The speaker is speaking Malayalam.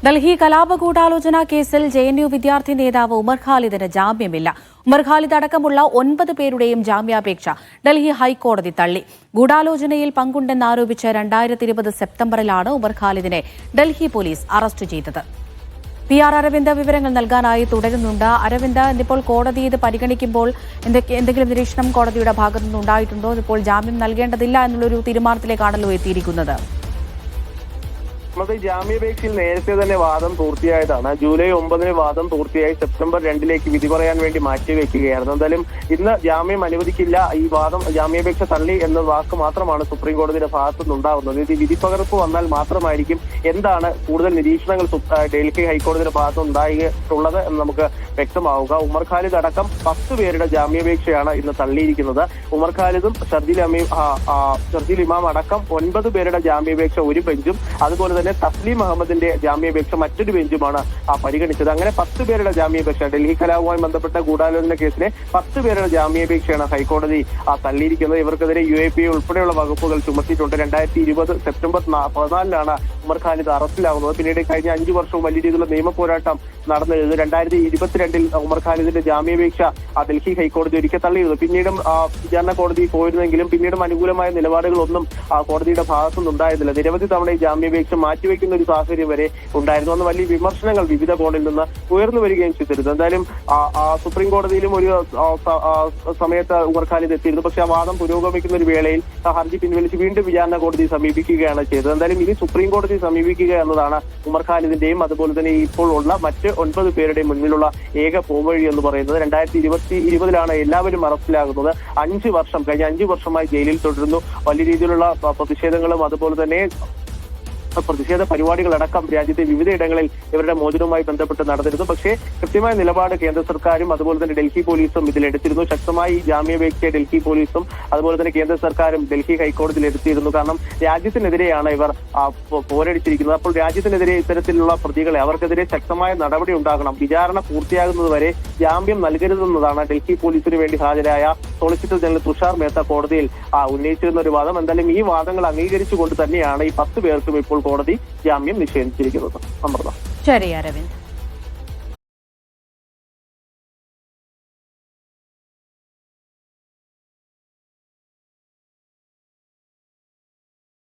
ഡൽഹി കലാപ ഗൂഢാലോചന കേസിൽ ജെഎൻയു വിദ്യാർത്ഥി നേതാവ് ഉമർ ഖാലിദിന് ജാമ്യമില്ല. ഉമർ ഖാലിദ് അടക്കമുള്ള 9 പേരുടെയും ജാമ്യാപേക്ഷ ഡൽഹി ഹൈക്കോടതി തള്ളി. ഗൂഢാലോചനയിൽ പങ്കുണ്ടെന്നാരോപിച്ച് 2020 സെപ്റ്റംബറിലാണ് ഉമർ ഖാലിദിനെ ഡൽഹി പോലീസ് അറസ്റ്റ് ചെയ്തത്. PR അരവിന്ദ് വിവരങ്ങൾ നൽകാനായി തുടരുന്നുണ്ട്. അരവിന്ദ്, ഇന്നിപ്പോൾ കോടതി ഇത് പരിഗണിക്കുമ്പോൾ എന്തെങ്കിലും നിരീക്ഷണം കോടതിയുടെ ഭാഗത്തുനിന്ന് ഉണ്ടായിട്ടുണ്ടോ? ഇപ്പോൾ ജാമ്യം നൽകേണ്ടതില്ല എന്നുള്ളൊരു തീരുമാനത്തിലേക്കാണല്ലോ എത്തിയിരിക്കുന്നത്. ജാമ്യാപേക്ഷയിൽ നേരത്തെ തന്നെ വാദം പൂർത്തിയായതാണ്. ജൂലൈ 9 വാദം പൂർത്തിയായി സെപ്റ്റംബർ 2 വിധി പറയാൻ വേണ്ടി മാറ്റിവെക്കുകയായിരുന്നു. എന്തായാലും ഇന്ന് ജാമ്യം അനുവദിക്കില്ല, ഈ വാദം ജാമ്യാപേക്ഷ തള്ളി എന്ന വാക്ക് മാത്രമാണ് സുപ്രീം കോടതിയുടെ ഭാഗത്തുനിന്നുണ്ടാവുന്നത്. ഇത് വിധിപ്പകർപ്പ് വന്നാൽ മാത്രമായിരിക്കും എന്താണ് കൂടുതൽ നിരീക്ഷണങ്ങൾ ഡൽഹി ഹൈക്കോടതിയുടെ ഭാഗത്ത് ഉണ്ടായിട്ടുള്ളത് എന്ന് നമുക്ക് വ്യക്തമാവുക. ഉമർ ഖാലിദ് അടക്കം 10 പേരുടെ ജാമ്യാപേക്ഷയാണ് ഇന്ന് തള്ളിയിരിക്കുന്നത്. ഉമർ ഖാലിദും ഷർജിൽ ഇമാം അടക്കം 9 പേരുടെ ജാമ്യാപേക്ഷ ഒരു ബെഞ്ചും, അതുപോലെ തന്നെ തസ്ലീം അഹമ്മദിന്റെ ജാമ്യാപേക്ഷ മറ്റൊരു ബെഞ്ചുമാണ് പരിഗണിച്ചത്. അങ്ങനെ 10 പേരുടെ ജാമ്യാപേക്ഷ, ഡൽഹി കലാപവുമായി ബന്ധപ്പെട്ട ഗൂഢാലോചന കേസിലെ 10 പേരുടെ ജാമ്യാപേക്ഷയാണ് ഹൈക്കോടതി തള്ളിയിരിക്കുന്നത്. ഇവർക്കെതിരെ UAP ഉൾപ്പെടെയുള്ള വകുപ്പുകൾ ചുമത്തിയിട്ടുണ്ട്. 2020 സെപ്റ്റംബർ 14 ഉമർ ഖാലിദ് അറസ്റ്റിലാകുന്നത്. പിന്നീട് കഴിഞ്ഞ 5 വർഷവും വലിയ രീതിയിലുള്ള നിയമ പോരാട്ടം നടന്നിരുന്നു. 2022 ഉമർ ഖാലിദിന്റെ ജാമ്യാപേക്ഷ ഡൽഹി ഹൈക്കോടതി ഒരിക്കൽ തള്ളിയിരുന്നു. പിന്നീടും വിചാരണ കോടതി പോയിരുന്നെങ്കിലും പിന്നീടും അനുകൂലമായ നിലപാടുകളൊന്നും കോടതിയുടെ ഭാഗത്തുനിന്നുണ്ടായിരുന്നില്ല. നിരവധി തവണ ഈ ജാമ്യാപേക്ഷ മാറ്റിവെക്കുന്ന ഒരു സാഹചര്യം വരെ ഉണ്ടായിരുന്നു. അന്ന് വലിയ വിമർശനങ്ങൾ വിവിധ കോണിൽ നിന്ന് ഉയർന്നു വരികയും ചെയ്തിരുന്നു. എന്തായാലും സുപ്രീം കോടതിയിലും ഒരു സമയത്ത് ഉമർ ഖാലിദ് എത്തിയിരുന്നു. പക്ഷെ ആ വാദം പുരോഗമിക്കുന്ന ഒരു വേളയിൽ ഹർജി പിൻവലിച്ച് വീണ്ടും വിചാരണ കോടതി സമീപിക്കുകയാണ് ചെയ്തത്. എന്തായാലും ഇനി സുപ്രീം കോടതി സമീപിക്കുക എന്നതാണ് ഉമർ ഖാലിദിന്റെയും അതുപോലെ തന്നെ ഇപ്പോൾ ഉള്ള മറ്റ് 9 പേരുടെയും മുന്നിലുള്ള ഏക പോംവഴി എന്ന് പറയുന്നത്. 2020 എല്ലാവരും അറസ്റ്റിലാകുന്നത്. 5 വർഷം കഴിഞ്ഞ 5 വർഷമായി ജയിലിൽ തുടരുന്നു. വലിയ രീതിയിലുള്ള പ്രതിഷേധങ്ങളും അതുപോലെ തന്നെ പ്രതിഷേധ പരിപാടികളടക്കം രാജ്യത്തെ വിവിധയിടങ്ങളിൽ ഇവരുടെ മോചനവുമായി ബന്ധപ്പെട്ട് നടന്നിരുന്നു. പക്ഷേ കൃത്യമായ നിലപാട് കേന്ദ്ര സർക്കാരും അതുപോലെ തന്നെ ഡൽഹി പോലീസും ഇതിലെടുത്തിരുന്നു. ശക്തമായി ജാമ്യാപേക്ഷ ഡൽഹി പോലീസും അതുപോലെ തന്നെ കേന്ദ്ര സർക്കാരും ഡൽഹി ഹൈക്കോടതിയിൽ എടുത്തിരുന്നു. കാരണം രാജ്യത്തിനെതിരെയാണ് ഇവർ പോരടിച്ചിരിക്കുന്നത്. അപ്പോൾ രാജ്യത്തിനെതിരെ ഇത്തരത്തിലുള്ള പ്രതികളെ അവർക്കെതിരെ ശക്തമായ നടപടി ഉണ്ടാകണം. വിചാരണ പൂർത്തിയാകുന്നതുവരെ ജാമ്യം നൽകരുതെന്നതാണ് ഡൽഹി പോലീസിന് വേണ്ടി ഹാജരായ സോളിസിറ്റർ ജനറൽ തുഷാർ മേത്ത കോടതിയിൽ ഉന്നയിച്ചിരുന്ന ഒരു വാദം. എന്തായാലും ഈ വാദങ്ങൾ അംഗീകരിച്ചുകൊണ്ട് തന്നെയാണ് ഈ 10 പേർക്കും ഇപ്പോൾ കോടതി ജാമ്യം നിഷേധിച്ചിരിക്കുന്നത്. അമൃത. ശരി അരവിന്ദ്.